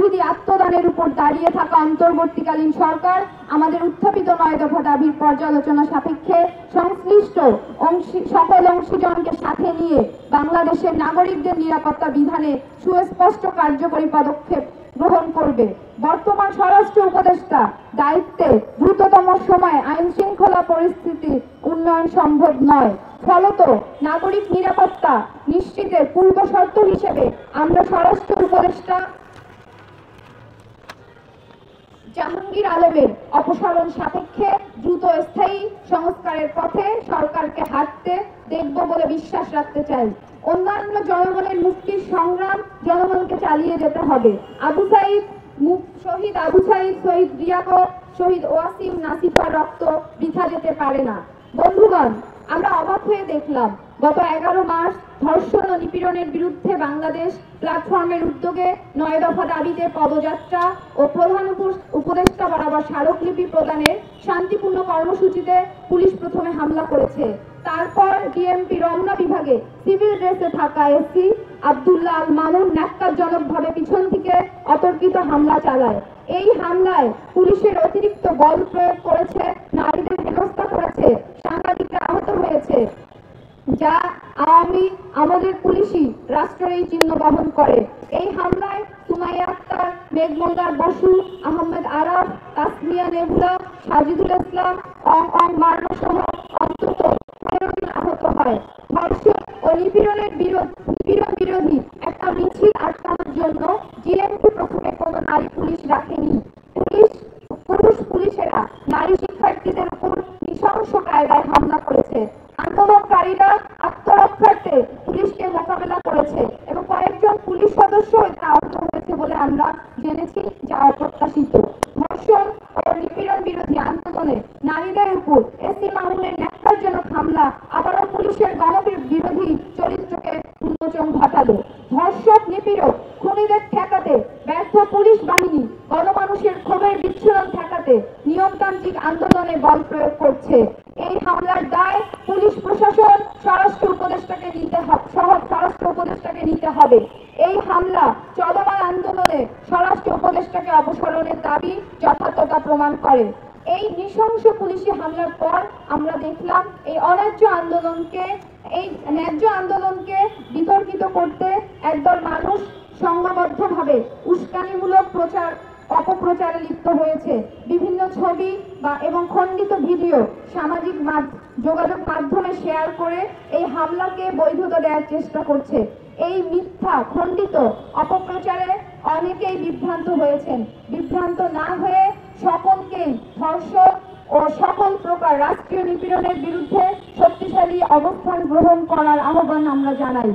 শহীদি আত্মদানের উপর দাঁড়িয়ে থাকা অন্তর্বর্তীকালীন সরকার আমাদের উত্থাপিত 9 দফা দাবির পর্যালোচনা সাপেক্ষে সংশ্লিষ্ট সকল অংশীজনকে সাথে নিয়ে বাংলাদেশের নাগরিকদের নিরাপত্তা বিধানে সুস্পষ্ট কার্যকরী পদক্ষেপ গ্রহণ করবে। বর্তমান স্বরাষ্ট্র উপদেষ্টা দায়িত্বে দ্রুততম সময়ে আইন শৃঙ্খলা পরিস্থিতি উন্নয়ন সম্ভব নয়। ফলত নাগরিক নিরাপত্তা নিশ্চিতের পূর্ব শর্ত হিসেবে আমরা স্বরাষ্ট্র উপদেষ্টা জাহাঙ্গীর আলমের অপসারণ সাপেক্ষে দ্রুত স্থায়ী সংস্কারের পথে সরকারকে হাঁটতে দেখব বলে বিশ্বাস রাখতে চাই। অন্যান্য জনগণের মুক্তির সংগ্রাম জনগণকে চালিয়ে যেতে হবে। শহীদ আবু সাঈদ, শহীদ রিয়াকত, শহীদ ওয়াসিম নাসিফার রক্ত বৃথা যেতে পারে না। বন্ধুগণ, আমরা অবাক হয়ে দেখলাম গত 11 মাস ধর্ষণ ও নিপীড়নের বিরুদ্ধে বাংলাদেশ প্ল্যাটফর্মের উদ্যোগে 9 দফা দাবিতে পদযাত্রা ও প্রধান উপদেষ্টা বরাবর স্মারকলিপি প্রদানের শান্তিপূর্ণ কর্মসূচিতে পুলিশ প্রথমে হামলা করেছে। তারপর ডিএমপি রমনা বিভাগে সিভিল ড্রেসে থাকা এসি আব্দুল্লাহ আল মামুন ন্যাক্কারজনকভাবে পিছন থেকে অতর্কিত হামলা চালায়। এই হামলায় পুলিশের অতিরিক্ত বল প্রয়োগ করেছে, নারীদের হেনস্থা করেছে, সাংবাদিকরা আহত হয়েছে, যা আওয়ামী আমলের পুলিশই রাষ্ট্রের এই চিহ্ন বহন করে। এই হামলায় সুমাইয়া আক্তার, মেঘমল্লার বসু, আহমেদ আরাফ, তাসমিয়া নেবুলা, সাজিদুল ইসলাম, মার্না সহ অন্তত 13 জন আহত হয়। ধর্ষণ ও নিপীড়ন বিরোধী একটা মিছিল আটকানোর জন্য জিএমপি প্রথমে কোনো নারী পুলিশ রাখেনি। পুরুষ পুলিশেরা নারী শিক্ষার্থীদের উপর নৃশংস কায়দায় হামলা করেছে। আন্দোলনকারীরা আত্মরক্ষার্থে পুলিশকে মোকাবেলা করেছে এবং কয়েকজন পুলিশ সদস্য আহত হয়েছে বলে আমরা জেনেছি, যা অপ্রত্যাশিত। ধর্ষণ ও নিপীড়ন বিরোধী আন্দোলনে নারীদের উপর এসি মামুনের ন্যাক্কারজনক হামলা আবারও পুলিশের গণবিরোধী চরিত্রকে উন্মোচন ঘটালো। ধর্ষক, নিপীড়ক, খুনিদের ঠেকাতে ব্যর্থ পুলিশ বাহিনী গণমানুষের ক্ষোভের বিচ্ছুরণ ঠেকাতে নিয়মতান্ত্রিক আন্দোলনে বল প্রয়োগ করছে। এই হামলার দায় পুলিশ প্রশাসন স্বরাষ্ট্র উপদেষ্টাকে নিতে হবে। এই হামলা চলমান আন্দোলনে স্বরাষ্ট্র উপদেষ্টাকে অপসারণের দাবি যথার্থতা প্রমাণ করে। এই নৃশংস পুলিশি হামলার পর আমরা দেখলাম এই ন্যায্য আন্দোলনকে বিতর্কিত করতে একদল মানুষ সংঘবদ্ধভাবে উস্কানিমূলক অপপ্রচারে লিপ্ত হয়েছে। বিভিন্ন ছবি এবং খণ্ডিত ভিডিও সামাজিক যোগাযোগ মাধ্যমে শেয়ার করে এই হামলাকে বৈধতা দেওয়ার চেষ্টা করছে। এই মিথ্যা খণ্ডিত অপপ্রচারে অনেকেই বিভ্রান্ত হয়েছেন। বিভ্রান্ত না হয়ে সকলকেই ধর্ষণ ও সকল প্রকার রাষ্ট্রীয় নিপীড়নের বিরুদ্ধে শক্তিশালী অবস্থান গ্রহণ করার আহ্বান আমরা জানাই।